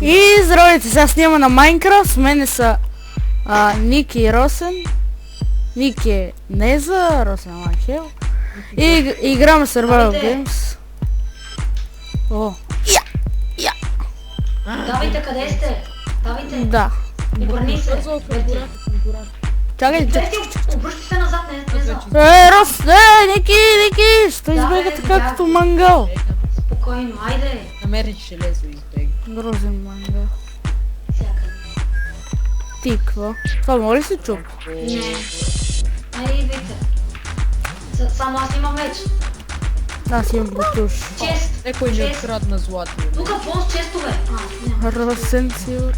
И здравейте, сега снима на Майнкрафт, с мене са Ники и Росен. Ники е Неза, Росен е Манхел. И играме Survival Games. О, Давайте, къде сте? Давайте. да. Обърни се. Чакай, Берти, обръщай се назад, не назад. Рос, Ники, ще избегате както мангал. Спокойно, айде. Намериш железо избег. Грозен мангал. Всякъде. Ти, какво? Това може ли се чук? Не. Ай, вите. Само аз имам меч. Аз имам бутуш. Чест. Некой ни открадна злато. Тук пълз честове. Няма. Росен сигур.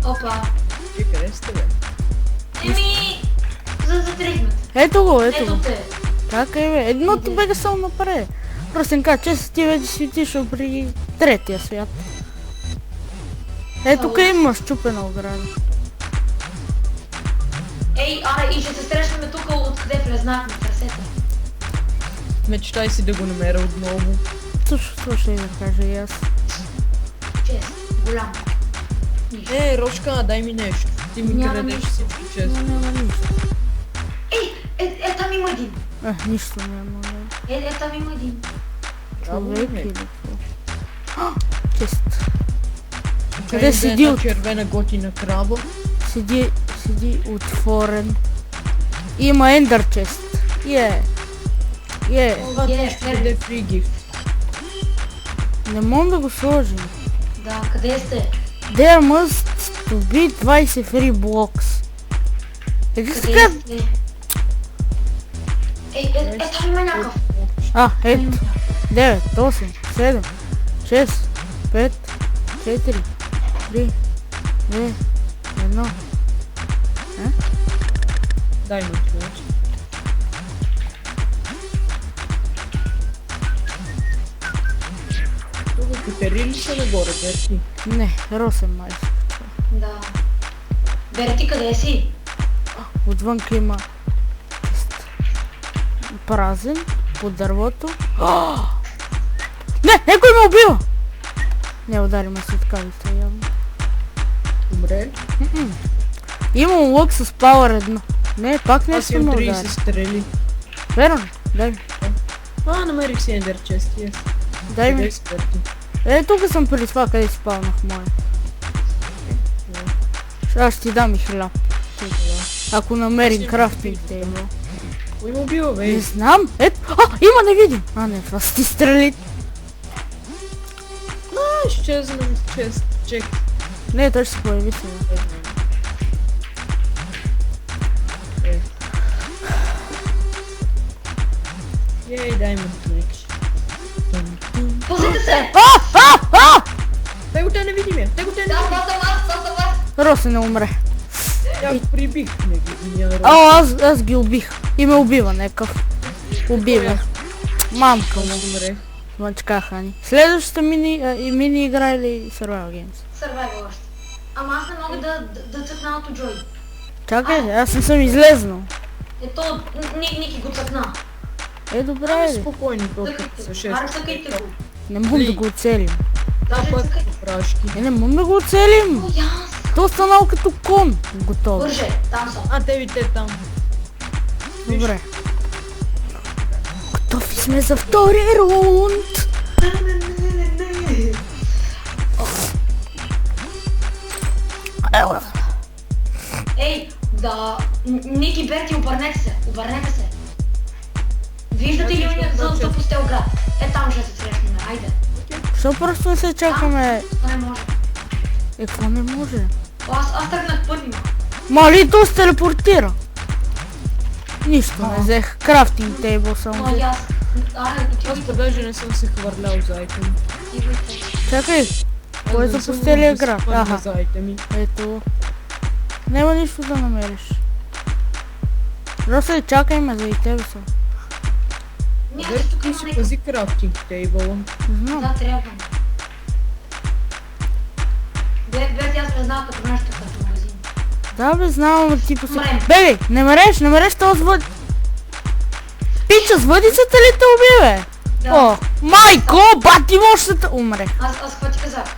Опа. Ти къде сте, бе? Еми, затрихме. Ето го, ето Ето го. те. Чакай бе, едното бега само напред. Росен каза, че ти вече си отишъл при третия свят. Ето тук има щупена ограда. Ей, аре, и ще се срещнем тук, откъде влезнахме, трасета. Мечтай си да го намеря отново. Също ще да кажа и аз. Чест. Голям. Нищо. Рошка, дай ми нещо. Ти ми Няма крадеш нищо. всички често. Няма нищо. Ей, там има един. Нищо няма. Там има един. Човек ме. или какво? Чест. Къде Къде седи една от... червена готина краба? Седи отворен. Има ендър чест. Това нещо е фри гифт. Не мога да го сложим. Да, къде сте? There must to be 20 free blocks. Как се Къде казва? сте? Ей, там има някакъв. Ето. 9, 8, 7, 6, 5, 4, 3, 2, 1. Дай ми ключ. Тук пипери ли са нагоре, Берти? Не, Росен май. Да. Берти, къде си? Отвънка има чест. Празен, под дървото. Не, някой ме убива! Не, удари ме светкавица явно. Добре. Имам лък с пауър 1. Не, пак не Аз съм имам удари. 30 стрели. Верно, дай ми. Намерих си ендер чест. Дай ми. Къде си, Берти? Тук съм преди това, къде си спалнах моя. Аз ще ти дам и хляб. Ако намерим крафтинг тейбъл. Кой му убива, бе? Не знам. Има невидим. Не, това са ти стрели. Изчезна чест. Чек. Не, той ще се появи сега. Ей, дай ми ключ. Пазите се! Дай го те невидимия. Да, това съм аз. Росе не умре. Я го прибих. Аз ги убих. И ме убива някакъв. Убива. Мамка му. Умре. Мъчкаха ни. Следващата мини игра или Survival Games? Survival още. Ама аз не мога да цъкна auto joy. Чакай, аз не съм излезнал. Ето, Ники го цъкна. Добре. Спокойно, толкова Цъкайте са го. 6. Аре, цъкайте го. Не мога да го оцелим. Даже цъкайте. Прашки. Не мога да го оцелим. О, яс. То останал като кон. Готово. Бърже, там съм. Те там. Добре. Готови сме за втори рунд. Ей, да... Ники, Берти, обърнете се. Виждате ли уния за пустел град? Там ще се срещнем, айде. Защо просто не се чакаме? Това не може. Какво не може? Аз тръгнах първи. Мали, то се телепортира. Нищо не взех. Крафтинг тейбъл само Ама и взех. аз. Аре, Аз даже не съм се хвърлял за айтем. Чакай. Кой е за пустелия град? За айтеми. Ето. Няма нищо да намериш. Росе, чакай ме, за и тебе съм. Берти, ти си пази крафтинг тейбъла. Не знам. Да, трябва. Берти, аз не знам като нещо като магазин. Да бе, знам, ама ти поси... Мрем. Бебе, не мереш този въд... Пича, с въдицата ли те уби, бе? Да. Майко, бати мощната... Умре. Аз какво ти казах?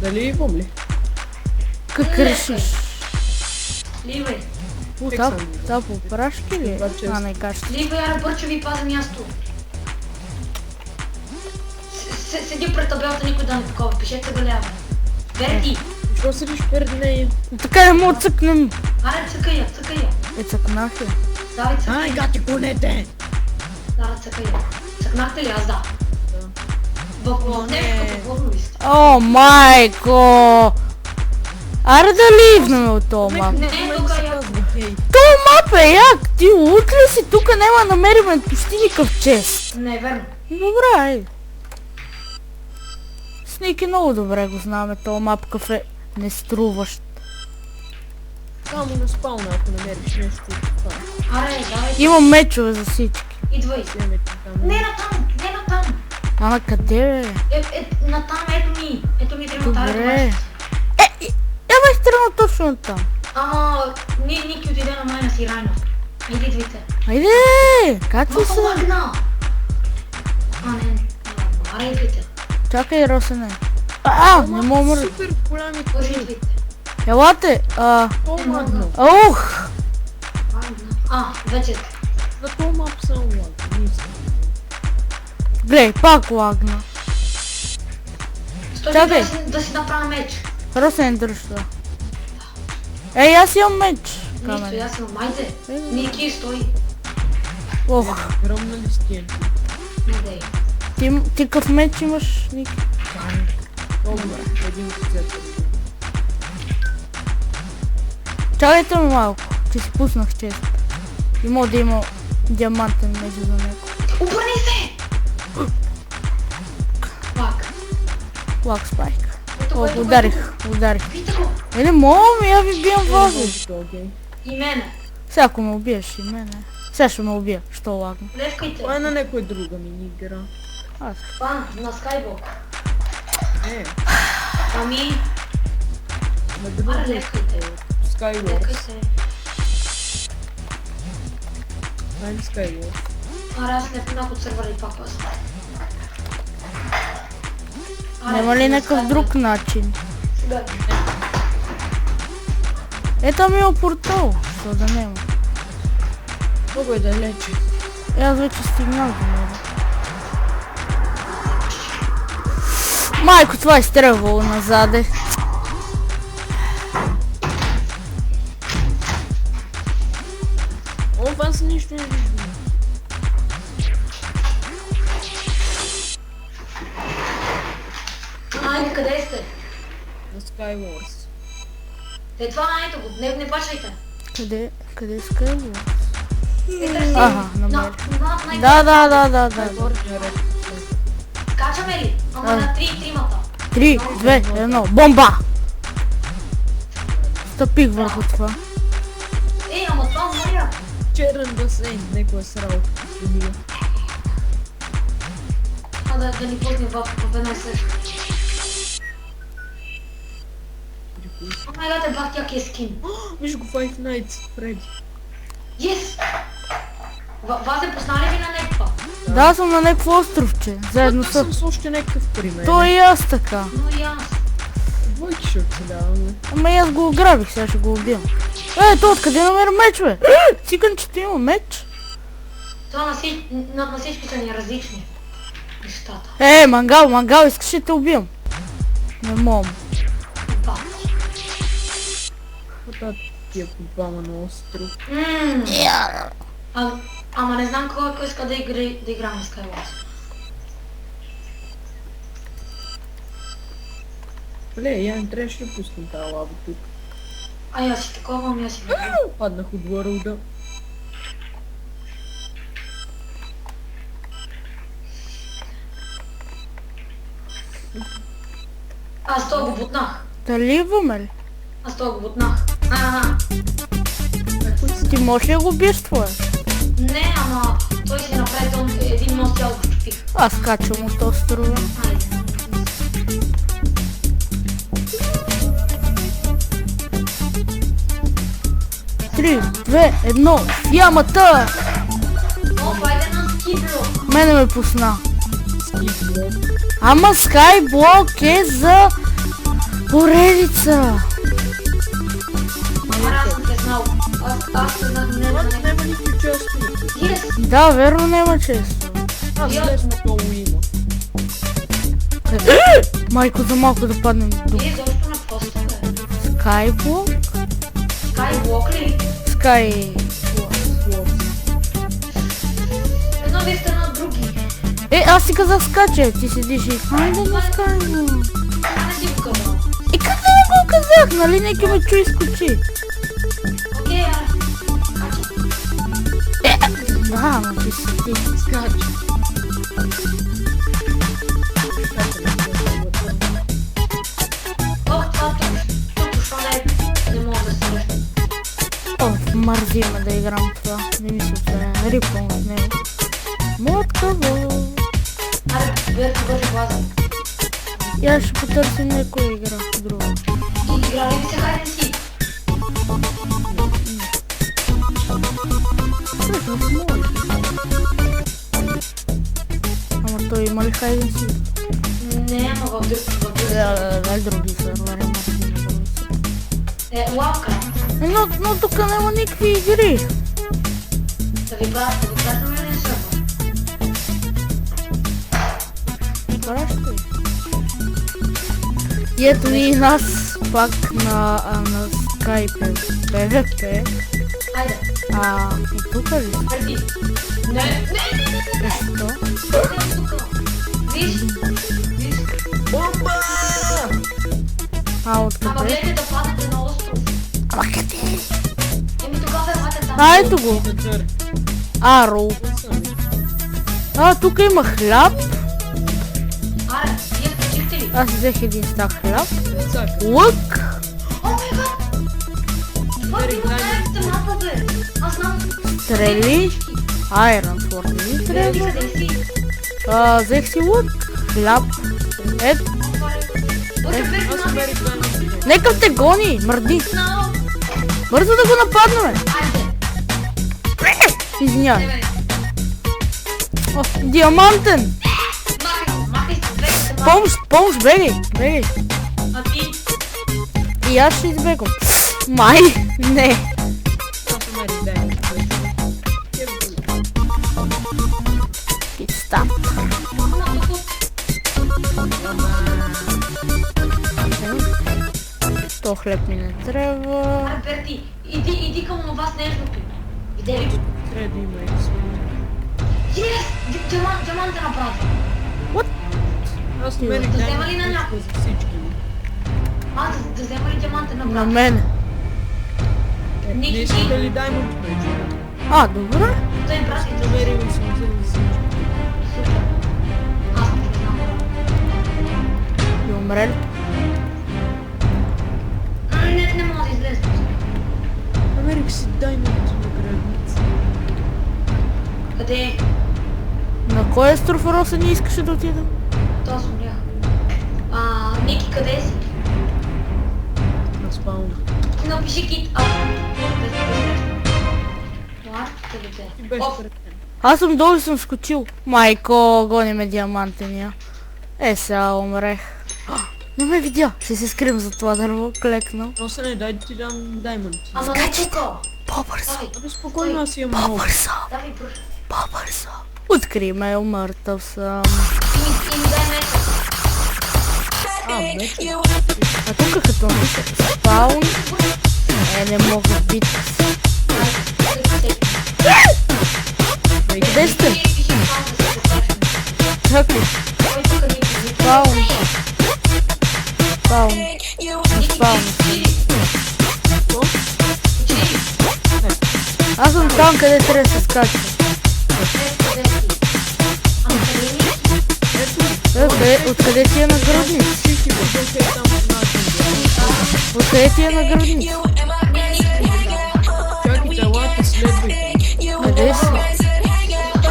Дали идвам ли? Как решиш? Ливай. Та по прашки ли? Това често. А, не кажеш. Ливай, аре бърчо ви пази място. Седи пред табелата, никой да не такова. Пишете го ляво. Верди. Защо седиш перед нея? Така не мога цъкнем. Аре, цъкай я, цъкай я. Цъкнах я. Давай, цъкай Ай, я. гати конете! Да, цъкай я. Цъкнахте ли? Аз да. В днешното порно ви сте. О, майко! Аре да ливнем от този мап. Не, тук я. Хей, Този мап е як! Ти лут ли си? Тук няма да намерим почти никакъв чест. Не е верно. Добре, айде. С Ники много добре го знаме, този мап кафе не струващ. само на спална, ако намериш нещо от това. Аре, давай. Имам мечове за всички. Идвай. Вземе ти там. Не натам, не натам. А на къде бе? Натам, ето ми. Ето ми трябва да Добре. Я бях тръгнал точно там. Ама, Ники отиде на майна си рано. Айде, идвайте. Айде! Как Но се? лагна. А, не. Аре, идвайте. Чакай, Росене. Не мога мърда. Супер голями Бързи, пари. идвайте. Елате, По-магно. Ох! Вече. На този мап само лагно. Нищо. Глей, пак лагна. Стой Чакай. да си направя меч. Росен, дръж това. Ей, аз имам меч. Нищо, Камера. аз имам. Айде. Ники, стой. Ох, Гръмна ли стенки? Не дей. ти къв меч имаш, Ники? Добре, един от цвета. Чакайте ме малко, че си пуснах чест. Има да има диамантен меч за него. Обърни се! Пак. Лак спайк. Ето О, го, ударих. Вижте го. Не мога ми, я ви бием вази. Окей. И мене. Сега ако ме убиеш и мене. Сега ще ме убия, що лагна. Левкайте. Това е на някоя друга мини-игра. Аз. Това на Skyblock. Не, Ами, на аре, друга левкайте. Skywars. Левкайте. Знаем Skywars. Аре, аз не пинах от сървъра и пак аз. Няма ли някакъв друг начин? Сега. Ето ми е портал, що да няма. Много е далече. Аз вече стигнах до него. Майко, това е изстрелвало назаде. О, аз нищо не виждам. Айде, къде сте? На Skywars. Това, ето го. Не плачайте. Къде е скрило? Ага, намерих. Да. Горния ред. Скачаме ли? Ама на 3-3-мата. 3, 2, 1, бомба! Стъпих върху това. Ама това умря. Черен басейн, некой е срал. Любил. Да ни пусне в една също. Ама бах тя е скин. Виж го Five Nights at Freddy. Yes! Вас е познали ви на неква? Да, съм на някакво островче. Заедно Аз с... съм с още някакъв при мен. То и аз така. Но и аз. Двойки ще оцеляваме. Ама и аз го ограбих, сега ще го убия. То откъде намеря меч, бе? Циган, че ти има меч? Това на всички са ни различни. Нещата. Мангал, искаш да те убиям? Не мога. Бах. Ота тия по двама на остров. Ама не знам кой иска да игра на Skywars. Ле, я не трябваше да пускам тази лава тук. Аз си такова, ами аз си Паднах от World-а. Аз това го бутнах. Дали идваме ли? Аз това го бутнах. Ти можеш ли да го биеш твоя? Не, ама той си направи един мост цяло го щупих. Аз качвам от острова. Айде. 3, 2, 1, ямата! О, пайде на скибло. Мене ме пусна. Skywars. Ама Skyblock е за Поредица! Аз съм те знал. Аз се знам, не Няма знам. никакви чести. Yes. Да, верно няма често. Аз лесно много има. Майко, за малко да паднем до Вие защо на поста, бе? Skyblock? Skywalk ли? Sky... Едно вие сте на други. Аз си казах скача, ти седиш и... Хайде на Skyblock. Не си го казал. Къде го казах, нали? Неки ме чу и скочи. Окей, аре. Да, но ти седи. Скача. Ох, това тук, що не мога да се среща. Мързи ме да играм това. Не ми се отваря. Рипвам от него. Моткаво. Аре, Берти бърже база. И аз ще потърсим някоя игра. Друга. И играли ли се хайден си? Всъщност може. Ама той има ли хайден си? Не, ама в друг. Дай други сървъри. Лавка. Но тук няма никакви игри. Да ви пратим ли не сърва? Пращай. И ето ни нас пак на Skype. PvP. Хайде. И тук ли? Берти. Не. Защо? Не тук. Виж. Бомба! Ама Откъде? гледайте да падате на остров. Ама къде? Еми тогава елате там. Ето го. Дър. Рол. Тук има хляб. Аре, вие включихте ли? Аз взех един стак хляб. Цак. Лък. О май гад! Това ти го най-ексте мапа, бе. Аз знам. Стрели. Iron Sword ми Берти, трябва. къде си? Взех си лък. Хляб. Ето. Бърже, Берти, Аз намерих две. Нека те гони. Мърди. Знам. Бързо да го нападнем. Айде. Извинявай. Не, бе. Диамантен. Махай се, двете. Помощ, бегай. А ти? И аз ще избегам. Май, не. Аз намерих две. Стап. То хлеб ми не трябва. Аре, Берти, иди към това снежното. Видели го? Трябва да има екс. Yes! Диамант е направо. Аз намерих Да две. взема ли на някой? За всички. Да взема ли диамант е На направо? мен. Не искате ли Diamond вече? Добре. Той брат и той Намерил съм за всички. супер. Аз не знам. И умрели. Не мога да излезе. Намерих си Diamond на граница. Къде е? На кой остров Роса не искаше да отида? То аз умрях. Ники, къде си? На спаун. Напиши кит. Къде те? Ти беше пред мен. Аз съм долу и съм скочил. Майко, гони ме диамантения. Сега умрех. Не ме видя. Ще се скрим за това дърво. Клекнал. Носа не, дай да ти дам Diamond. Ама не тук. По-бързо. Давай, Абе спокойно, аз имам много. По-бързо. давай пръщ. По-бързо. Откри ме, мъртъв съм. И ми дай меца. Вече. А тук като ми се спаун. Не мога бити. Къде сте? Чакай. Спаун. Спаун. Аз съм там, къде трябва да се скача. Откъде ти е наградник? Всички въздухи е там в нашия. Откъде ти е наградник? Чакайте, елате, следвайте. Къде си?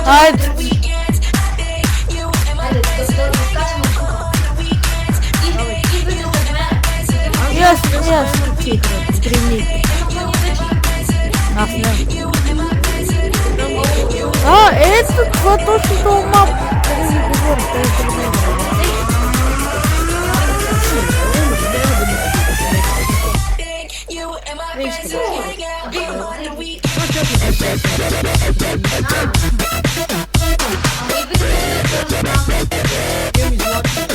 Айде! Аз тих, стремите. Аз не. Ето това точно това мап. Къде ви говоря, къде е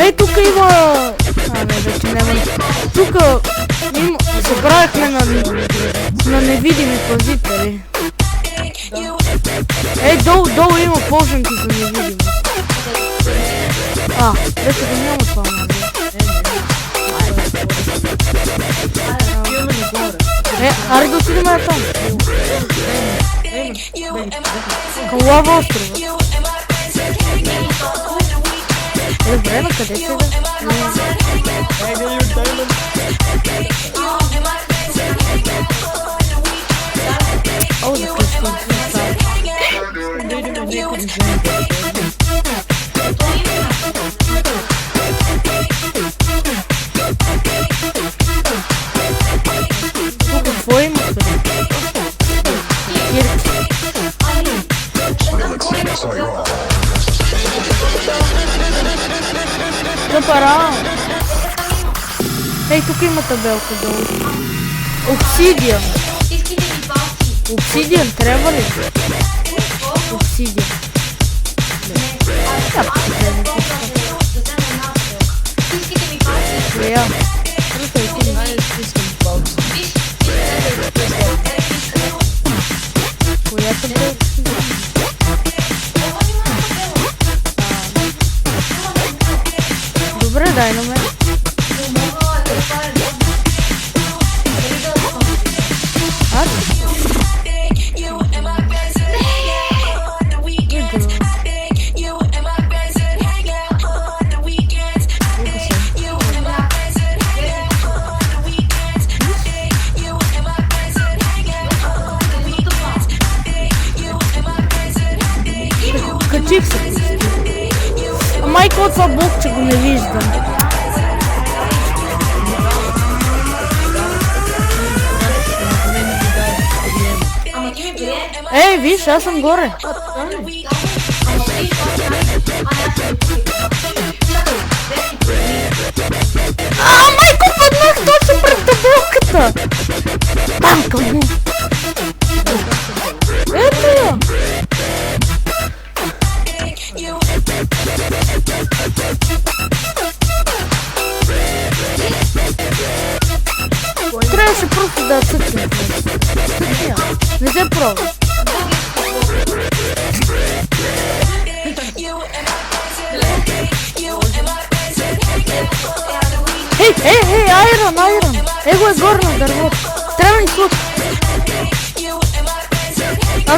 Ей, тук има... А, не, вече няма. Тук събрахме на невидими пазители. Ей, долу има поженки за невидими. А, вече го няма това, нали? Аре да отидем там. Към лава острова. Добре, на къде се да? О, за къщи. Тук какво има? Запара! Ей, тук има табелка долу. Обсидиан. Обсидиан, трябва ли? Обсидиан. Коя? Коя табелка? Добре, дай на мен. Качих се. Майко от това блок, че го не виждам. Ей, виж, аз съм горе. Майко, паднах точно пред табелката. Памка му. Ето я. Трябваше просто да цъкнем. Не се пробва. Ей, айрон! Его е горе на дървото. Трябва ни слух.